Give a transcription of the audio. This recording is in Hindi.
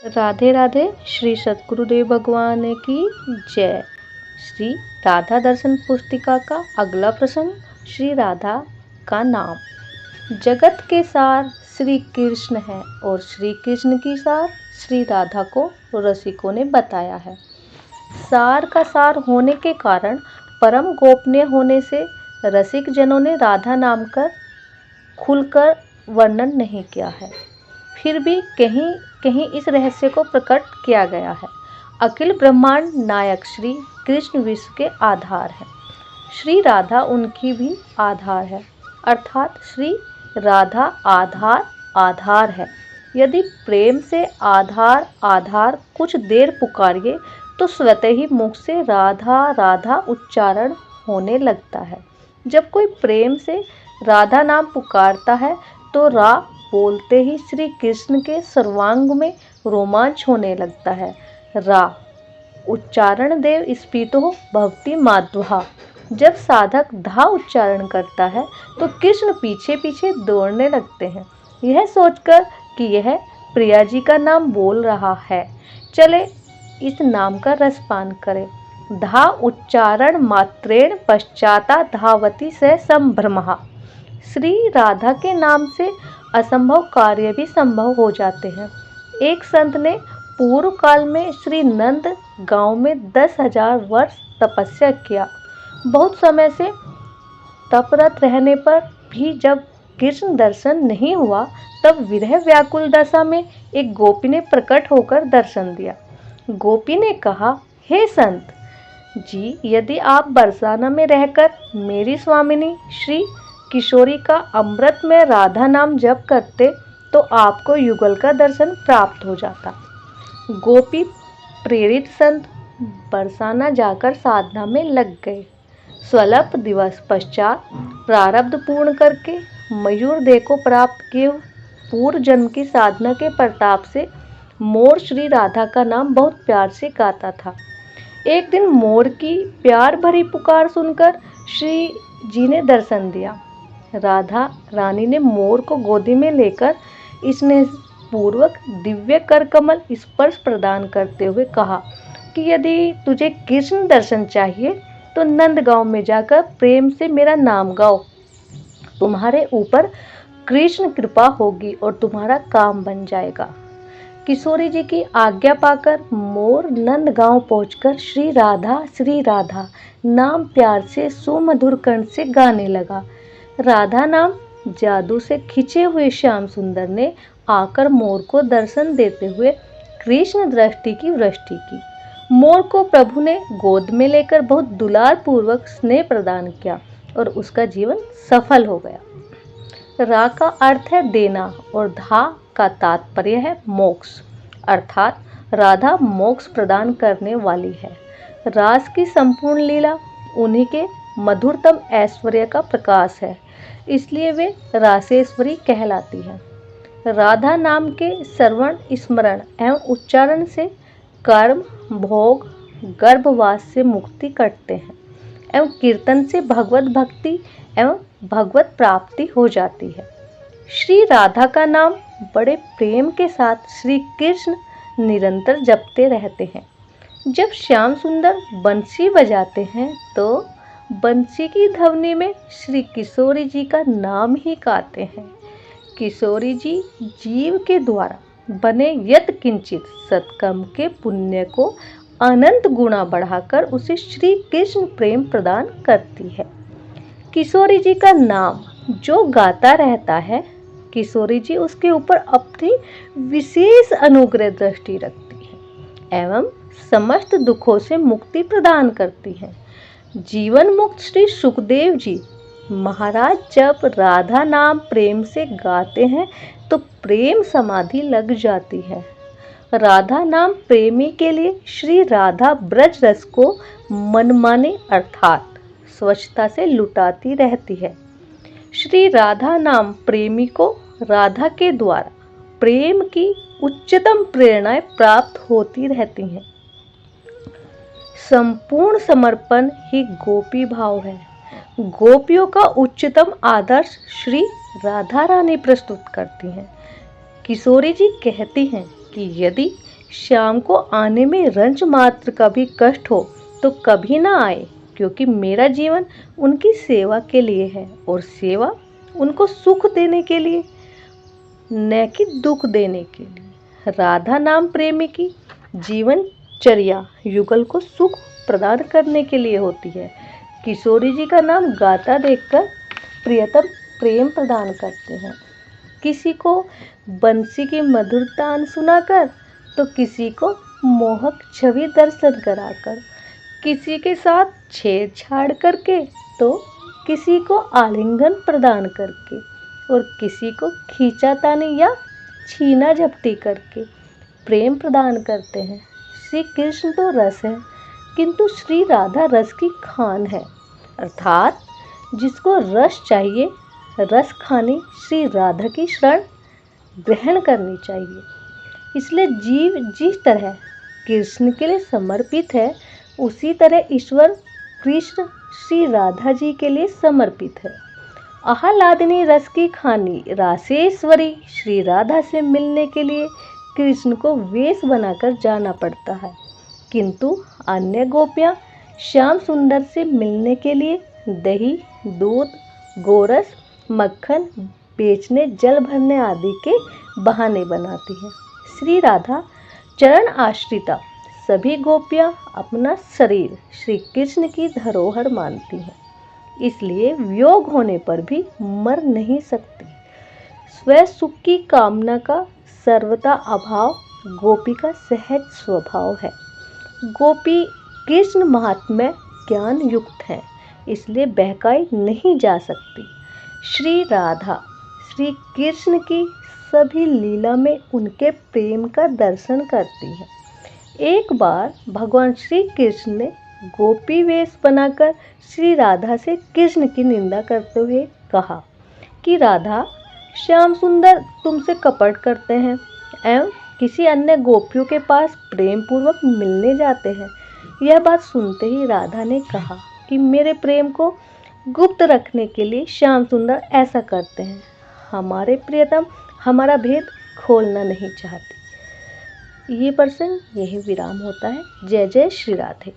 राधे राधे। श्री सद्गुरुदेव भगवान की जय। श्री राधा दर्शन पुस्तिका का अगला प्रसंग, श्री राधा का नाम। जगत के सार श्री कृष्ण है और श्री कृष्ण की सार श्री राधा को रसिकों ने बताया है। सार का सार होने के कारण परम गोपनीय होने से रसिक जनों ने राधा नाम कर खुलकर वर्णन नहीं किया है। फिर भी कहीं कहीं इस रहस्य को प्रकट किया गया है। अखिल ब्रह्मांड नायक श्री कृष्ण विश्व के आधार है। श्री राधा उनकी भी आधार है, अर्थात श्री राधा आधार आधार है। यदि प्रेम से आधार आधार कुछ देर पुकारिए तो स्वतः ही मुख से राधा राधा उच्चारण होने लगता है। जब कोई प्रेम से राधा नाम पुकारता है तो रा बोलते ही श्री कृष्ण के सर्वांग में रोमांच होने लगता है। रा उच्चारण देव स्फीतो भवति माध्वा। जब साधक धा उच्चारण करता है तो कृष्ण पीछे पीछे दौड़ने लगते हैं, यह सोचकर कि यह प्रिया जी का नाम बोल रहा है। चले इस नाम का रसपान करें। धा उच्चारण मात्रेण पश्चाता धावती से संभ्रमः। श्री राधा के नाम से असंभव कार्य भी संभव हो जाते हैं। एक संत ने पूर्व काल में श्री नंद गांव में 10,000 वर्ष तपस्या किया। बहुत समय से तपरत रहने पर भी जब कृष्ण दर्शन नहीं हुआ तब विरह व्याकुल दशा में एक गोपी ने प्रकट होकर दर्शन दिया। गोपी ने कहा, हे संत जी, यदि आप बरसाना में रहकर मेरी स्वामिनी श्री किशोरी का अमृत में राधा नाम जप करते तो आपको युगल का दर्शन प्राप्त हो जाता। गोपी प्रेरित संत बरसाना जाकर साधना में लग गए। स्वल्प दिवस पश्चात प्रारब्ध पूर्ण करके मयूर देह को प्राप्त किए पूर्व जन्म की साधना के प्रताप से मोर श्री राधा का नाम बहुत प्यार से गाता था। एक दिन मोर की प्यार भरी पुकार सुनकर श्री जी ने दर्शन दिया। राधा रानी ने मोर को गोदी में लेकर स्नेह पूर्वक दिव्य कर कमल स्पर्श प्रदान करते हुए कहा कि यदि तुझे कृष्ण दर्शन चाहिए तो नंदगांव में जाकर प्रेम से मेरा नाम गाओ। तुम्हारे ऊपर कृष्ण कृपा होगी और तुम्हारा काम बन जाएगा। किशोरी जी की आज्ञा पाकर मोर नंदगांव पहुंचकर श्री राधा नाम प्यार से सुमधुर कंठ से गाने लगा। राधा नाम जादू से खिंचे हुए श्याम सुंदर ने आकर मोर को दर्शन देते हुए कृष्ण दृष्टि की वृष्टि की। मोर को प्रभु ने गोद में लेकर बहुत दुलार पूर्वक स्नेह प्रदान किया और उसका जीवन सफल हो गया। रा का अर्थ है देना और धा का तात्पर्य है मोक्ष, अर्थात राधा मोक्ष प्रदान करने वाली है। रास की संपूर्ण लीला उन्हीं के मधुरतम ऐश्वर्य का प्रकाश है, इसलिए वे रासेश्वरी कहलाती है। राधा नाम के श्रवण स्मरण एवं उच्चारण से कर्म भोग गर्भवास से मुक्ति करते हैं एवं कीर्तन से भगवत भक्ति एवं भगवत प्राप्ति हो जाती है। श्री राधा का नाम बड़े प्रेम के साथ श्री कृष्ण निरंतर जपते रहते हैं। जब श्याम सुंदर बंसी बजाते हैं तो बंसी की ध्वनि में श्री किशोरी जी का नाम ही गाते हैं। किशोरी जी जीव के द्वारा बने यत किंचित सत्कर्म के पुण्य को अनंत गुणा बढ़ाकर उसे श्री कृष्ण प्रेम प्रदान करती है। किशोरी जी का नाम जो गाता रहता है, किशोरी जी उसके ऊपर अपनी विशेष अनुग्रह दृष्टि रखती है एवं समस्त दुखों से मुक्ति प्रदान करती है। जीवन मुक्त श्री सुखदेव जी महाराज जब राधा नाम प्रेम से गाते हैं तो प्रेम समाधि लग जाती है। राधा नाम प्रेमी के लिए श्री राधा ब्रज रस को मनमाने अर्थात स्वच्छता से लुटाती रहती है। श्री राधा नाम प्रेमी को राधा के द्वारा प्रेम की उच्चतम प्रेरणाएं प्राप्त होती रहती हैं। संपूर्ण समर्पण ही गोपी भाव है। गोपियों का उच्चतम आदर्श श्री राधा रानी प्रस्तुत करती हैं। किशोरी जी कहती हैं कि यदि श्याम को आने में रंच मात्र का भी कष्ट हो तो कभी ना आए, क्योंकि मेरा जीवन उनकी सेवा के लिए है और सेवा उनको सुख देने के लिए, न कि दुख देने के लिए। राधा नाम प्रेमी की जीवन चर्या युगल को सुख प्रदान करने के लिए होती है। किशोरी जी का नाम गाता देखकर प्रियतम प्रेम प्रदान करते हैं। किसी को बंसी की मधुर तान सुनाकर, तो किसी को मोहक छवि दर्शन कराकर, किसी के साथ छेड़छाड़ करके, तो किसी को आलिंगन प्रदान करके, और किसी को खींचातानी या छीना झपटी करके प्रेम प्रदान करते हैं। श्री कृष्ण तो रस है, किंतु श्री राधा रस की खान है, अर्थात जिसको रस चाहिए, रस खानी श्री राधा की शरण ग्रहण करनी चाहिए। इसलिए जीव जिस तरह कृष्ण के लिए समर्पित है, उसी तरह ईश्वर कृष्ण श्री राधा जी के लिए समर्पित है। आह्लादिनी रस की खानी रासेश्वरी श्री राधा से मिलने के लिए कृष्ण को वेश बनाकर जाना पड़ता है, किंतु अन्य गोपियां श्याम सुंदर से मिलने के लिए दही, दूध, गोरस, मक्खन बेचने, जल भरने आदि के बहाने बनाती हैं। श्री राधा चरण आश्रिता सभी गोपियां अपना शरीर श्री कृष्ण की धरोहर मानती हैं, इसलिए वियोग होने पर भी मर नहीं सकती। स्व सुख की कामना का सर्वथा अभाव गोपी का सहज स्वभाव है। गोपी कृष्ण महात्म्य ज्ञान युक्त है, इसलिए बहकाई नहीं जा सकती। श्री राधा श्री कृष्ण की सभी लीला में उनके प्रेम का दर्शन करती है। एक बार भगवान श्री कृष्ण ने गोपी वेश बनाकर श्री राधा से कृष्ण की निंदा करते हुए कहा कि राधा, श्याम सुंदर तुमसे कपट करते हैं एवं किसी अन्य गोपियों के पास प्रेम पूर्वक मिलने जाते हैं। यह बात सुनते ही राधा ने कहा कि मेरे प्रेम को गुप्त रखने के लिए श्याम सुंदर ऐसा करते हैं। हमारे प्रियतम हमारा भेद खोलना नहीं चाहते। ये प्रसंग यही विराम होता है। जय जय श्री राधे।